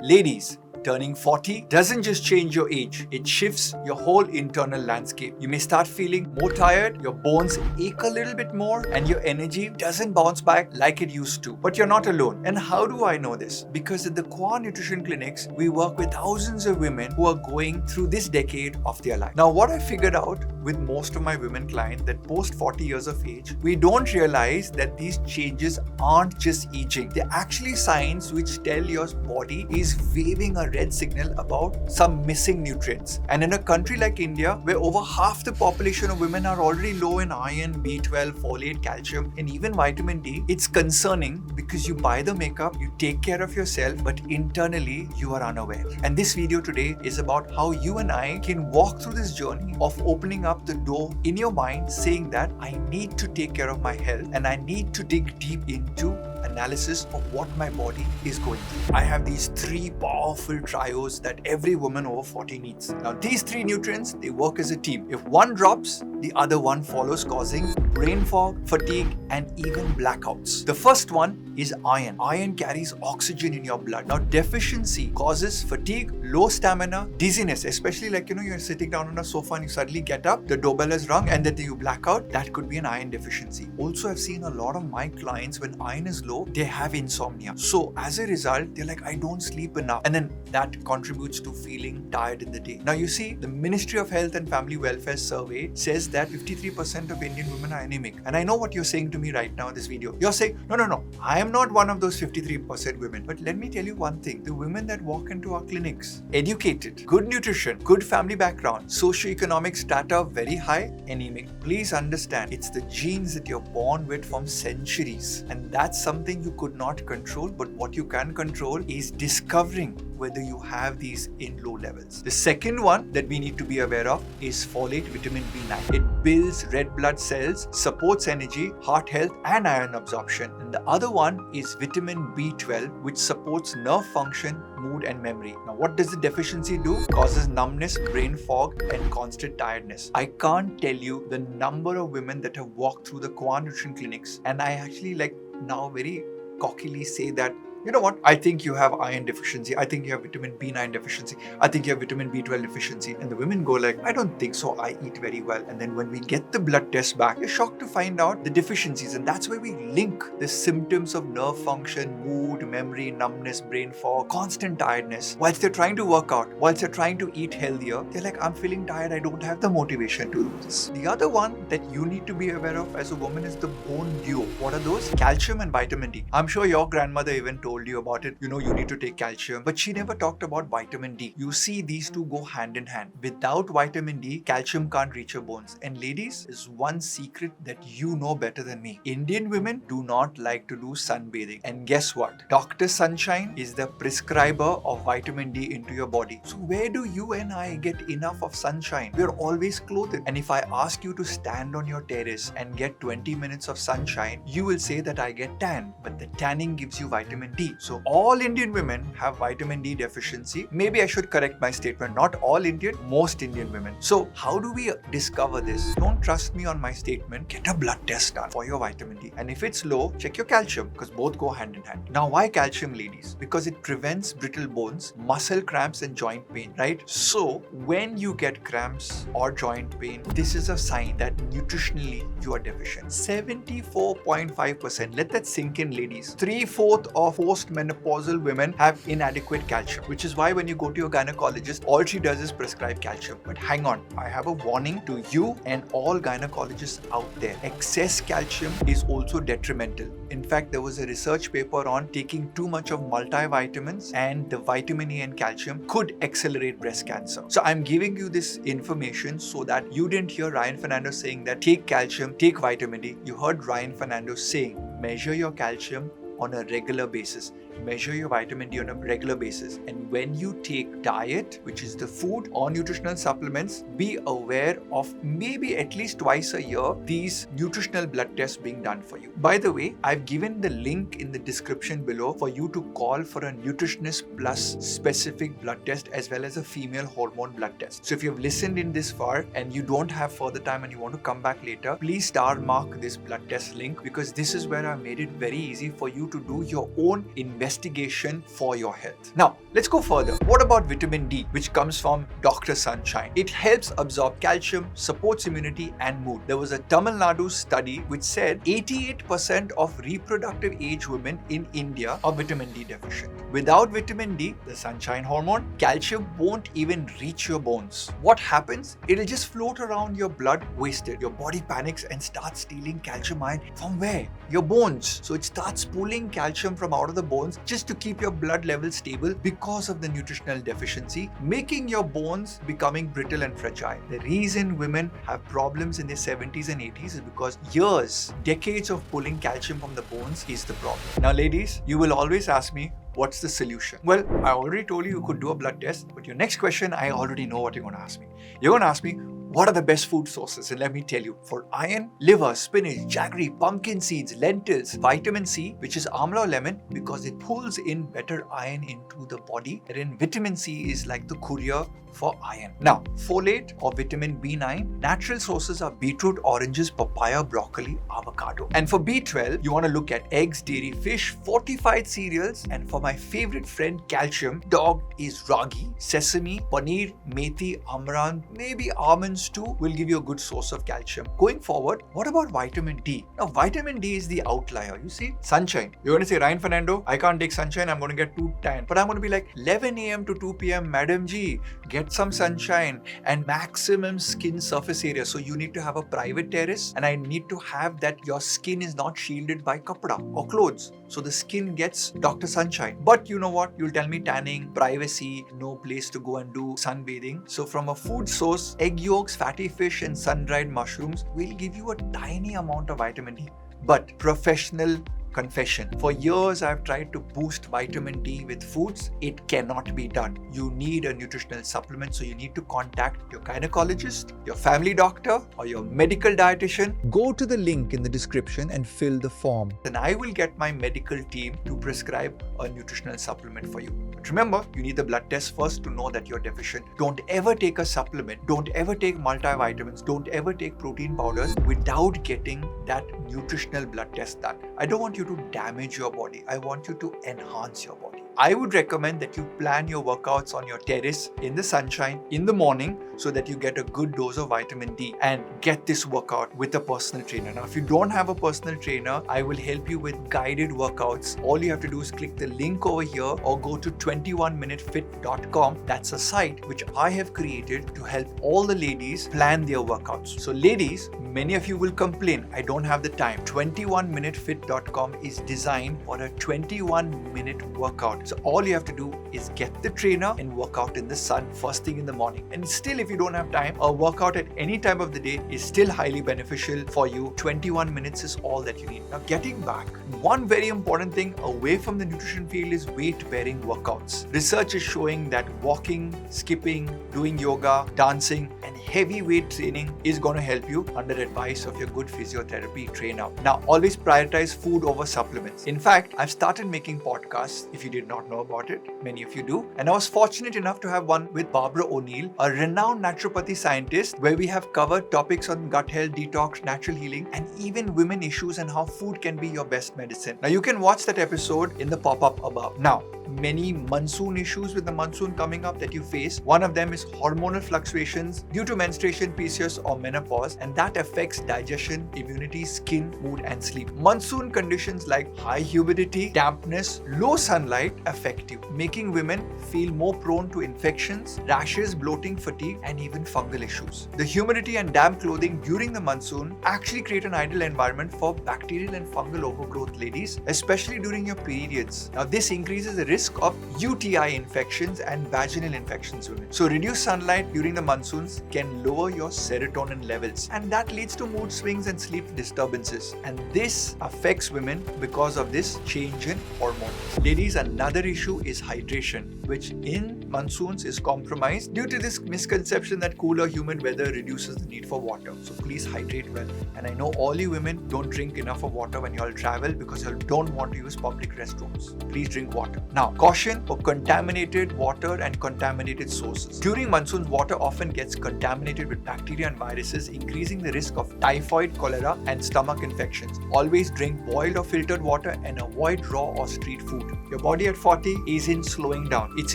Ladies, turning 40 doesn't just change your age, it shifts your whole internal landscape. You may start feeling more tired, your bones ache a little bit more, and your energy doesn't bounce back like it used to. But you're not alone. And how do I know this? Because at the Qua Nutrition Clinics, we work with thousands of women who are going through this decade of their life. Now, what I figured out with most of my women clients that post 40 years of age, we don't realize that these changes aren't just aging. They're actually signs which tell your body is waving a red signal about some missing nutrients. And in a country like India, where over half the population of women are already low in iron, B12, folate, calcium, and even vitamin D, it's concerning because you buy the makeup, you take care of yourself, but internally you are unaware. And this video today is about how you and I can walk through this journey of opening up the door in your mind, saying that I need to take care of my health and I need to dig deep into analysis of what my body is going through. I have these three powerful trios that every woman over 40 needs. Now, these three nutrients, they work as a team. If one drops, the other one follows, causing brain fog, fatigue, and even blackouts. The first one is iron. Iron carries oxygen in your blood. Now, deficiency causes fatigue, low stamina, dizziness, especially like, you're sitting down on a sofa and you suddenly get up, the doorbell has rung, and then you black out. That could be an iron deficiency. Also, I've seen a lot of my clients, when iron is low, they have insomnia. So as a result, they're like, I don't sleep enough. And then that contributes to feeling tired in the day. Now, you see, the Ministry of Health and Family Welfare survey says that 53% of Indian women are anemic. And I know what you're saying to me right now in this video. You're saying, no, I am not one of those 53% women. But let me tell you one thing. The women that walk into our clinics, educated, good nutrition, good family background, socioeconomic strata very high, anemic. Please understand, it's the genes that you're born with from centuries. And that's something you could not control. But what you can control is discovering whether you have these in low levels. The second one that we need to be aware of is folate, vitamin B9. It builds red blood cells, supports energy, heart health, and iron absorption. And the other one is vitamin B12, which supports nerve function, mood, and memory. Now, what does the deficiency do? Causes numbness, brain fog, and constant tiredness. I can't tell you the number of women that have walked through the Qua Nutrition Clinics, and I actually now very cockily say that, you know what? I think you have iron deficiency. I think you have vitamin B9 deficiency. I think you have vitamin B12 deficiency. And the women go like, I don't think so. I eat very well. And then when we get the blood test back, you're shocked to find out the deficiencies. And that's where we link the symptoms of nerve function, mood, memory, numbness, brain fog, constant tiredness. Whilst they're trying to work out, whilst they're trying to eat healthier, they're like, I'm feeling tired. I don't have the motivation to do this. The other one that you need to be aware of as a woman is the bone duo. What are those? Calcium and vitamin D. I'm sure your grandmother even told you about it. You need to take calcium, but she never talked about vitamin D. You see, these two go hand in hand. Without vitamin D, calcium can't reach your bones. And ladies, is one secret that you know better than me. Indian women do not like to do sunbathing. And guess what? Dr. Sunshine is the prescriber of vitamin D into your body. So where do you and I get enough of sunshine? We're always clothed. And if I ask you to stand on your terrace and get 20 minutes of sunshine, you will say that I get tan. But the tanning gives you vitamin D. So all Indian women have vitamin D deficiency. Maybe I should correct my statement. Not all Indian, most Indian women. So how do we discover this? Don't trust me on my statement. Get a blood test done for your vitamin D. And if it's low, check your calcium, because both go hand in hand. Now, why calcium, ladies? Because it prevents brittle bones, muscle cramps, and joint pain, right? So when you get cramps or joint pain, this is a sign that nutritionally you are deficient. 74.5%. Let that sink in, ladies. 3/4 of postmenopausal women have inadequate calcium, which is why when you go to your gynecologist, all she does is prescribe calcium. But hang on, I have a warning to you and all gynecologists out there. Excess calcium is also detrimental. In fact, there was a research paper on taking too much of multivitamins, and the vitamin A and calcium could accelerate breast cancer. So I'm giving you this information so that you didn't hear Ryan Fernando saying that take calcium, take vitamin D. You heard Ryan Fernando saying measure your calcium on a regular basis. Measure your vitamin D on a regular basis. And when you take diet, which is the food or nutritional supplements, be aware of maybe at least twice a year these nutritional blood tests being done for you. By the way, I've given the link in the description below for you to call for a nutritionist plus specific blood test as well as a female hormone blood test. So if you've listened in this far and you don't have further time and you want to come back later, please star mark this blood test link, because this is where I made it very easy for you to do your own investment investigation for your health. Now, let's go further. What about vitamin D, which comes from Dr. Sunshine? It helps absorb calcium, supports immunity and mood. There was a Tamil Nadu study which said 88% of reproductive age women in India are vitamin D deficient. Without vitamin D, the sunshine hormone, calcium won't even reach your bones. What happens? It'll just float around your blood wasted. Your body panics and starts stealing calcium ion from where? Your bones. So it starts pulling calcium from out of the bones just to keep your blood level stable because of the nutritional deficiency, making your bones becoming brittle and fragile. The reason women have problems in their 70s and 80s is because years, decades of pulling calcium from the bones is the problem. Now ladies, you will always ask me, what's the solution? Well, I already told you could do a blood test, but your next question, I already know what you're going to ask me. You're going to ask me, what are the best food sources? And let me tell you, for iron, liver, spinach, jaggery, pumpkin seeds, lentils, vitamin C, which is amla or lemon, because it pulls in better iron into the body. And then vitamin C is like the courier for iron. Now, folate or vitamin B9, natural sources are beetroot, oranges, papaya, broccoli, avocado. And for B12, you want to look at eggs, dairy, fish, fortified cereals, and for my favorite friend, calcium, dog is ragi, sesame, paneer, methi, amaranth, maybe almonds too will give you a good source of calcium. Going forward, what about vitamin D? Now, vitamin D is the outlier. You see, sunshine. You're going to say, Ryan Fernando, I can't take sunshine, I'm going to get too tan. But I'm going to be like, 11 a.m. to 2 p.m., Madam G, get some sunshine and maximum skin surface area. So you need to have a private terrace, and I need to have that your skin is not shielded by kapda or clothes. So the skin gets Dr. Sunshine. But you know what? You'll tell me tanning, privacy, no place to go and do sunbathing. So from a food source, egg yolks, fatty fish and sun-dried mushrooms will give you a tiny amount of vitamin D. But professional confession. For years, I've tried to boost vitamin D with foods. It cannot be done. You need a nutritional supplement, so you need to contact your gynecologist, your family doctor, or your medical dietitian. Go to the link in the description and fill the form. Then I will get my medical team to prescribe a nutritional supplement for you. But remember, you need the blood test first to know that you're deficient. Don't ever take a supplement. Don't ever take multivitamins. Don't ever take protein powders without getting that nutritional blood test done. I don't want you to damage your body. I want you to enhance your body. I would recommend that you plan your workouts on your terrace in the sunshine in the morning so that you get a good dose of vitamin D and get this workout with a personal trainer. Now, if you don't have a personal trainer, I will help you with guided workouts. All you have to do is click the link over here or go to 21minutefit.com. That's a site which I have created to help all the ladies plan their workouts. So ladies, many of you will complain, I don't have the time. 21minutefit.com is designed for a 21-minute workout. So all you have to do is get the trainer and work out in the sun first thing in the morning. And still, if you don't have time, a workout at any time of the day is still highly beneficial for you. 21 minutes is all that you need. Now, getting back, one very important thing away from the nutrition field is weight-bearing workouts. Research is showing that walking, skipping, doing yoga, dancing, and heavy weight training is going to help you under advice of your good physiotherapy trainer. Now, always prioritize food over supplements. In fact, I've started making podcasts. If you did not know about it, many of you do. And I was fortunate enough to have one with Barbara O'Neill, a renowned naturopathy scientist, where we have covered topics on gut health, detox, natural healing, and even women issues and how food can be your best medicine. Now, you can watch that episode in the pop-up above. Now, many monsoon issues with the monsoon coming up that you face. One of them is hormonal fluctuations due to menstruation, PCOS or menopause, and that affects digestion, immunity, skin, mood and sleep. Monsoon conditions like high humidity, dampness, low sunlight affect you, making women feel more prone to infections, rashes, bloating, fatigue and even fungal issues. The humidity and damp clothing during the monsoon actually create an ideal environment for bacterial and fungal overgrowth, ladies, especially during your periods. Now, this increases the risk of UTI infections and vaginal infections, women. So reduced sunlight during the monsoons can lower your serotonin levels, and that leads to mood swings and sleep disturbances. And this affects women because of this change in hormones. Ladies, another Another issue is hydration, which in monsoons is compromised due to this misconception that cooler humid weather reduces the need for water. So please hydrate well. And I know all you women don't drink enough of water when you all travel because you all don't want to use public restrooms. Please drink water. Now, caution for contaminated water and contaminated sources. During monsoons, water often gets contaminated with bacteria and viruses, increasing the risk of typhoid, cholera, and stomach infections. Always drink boiled or filtered water and avoid raw or street food. Your body at 40 isn't slowing down, it's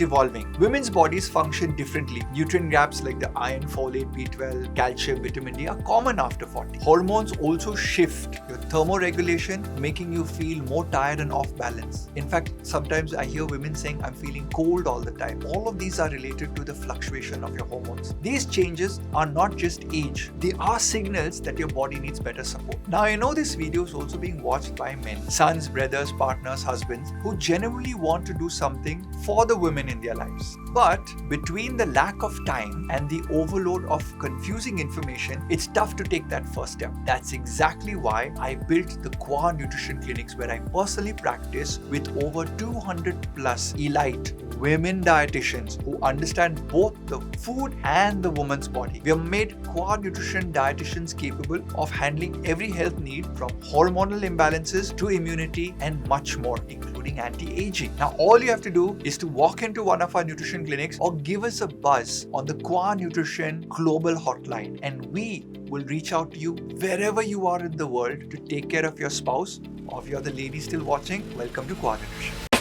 evolving. Women's bodies function differently. Nutrient gaps like the iron, folate, B12, calcium, vitamin D are common after 40. Hormones also shift your thermoregulation, making you feel more tired and off balance. In fact, sometimes I hear women saying, I'm feeling cold all the time. All of these are related to the fluctuation of your hormones. These changes are not just age, they are signals that your body needs better support. Now, I know this video is also being watched by men, sons, brothers, partners, husbands, who genuinely want to do something for the women in their lives. But between the lack of time and the overload of confusing information, it's tough to take that first step. That's exactly why I built the Quah Nutrition Clinics, where I personally practice with over 200 plus elite women dietitians who understand both the food and the woman's body. We have made Quah Nutrition dietitians capable of handling every health need from hormonal imbalances to immunity and much more, including anti-aging. Now, all you have to do is to walk into one of our nutrition clinics or give us a buzz on the Quah Nutrition Global Hotline, and we will reach out to you wherever you are in the world to take care of your spouse. Or if you're the lady still watching, welcome to Quah Nutrition.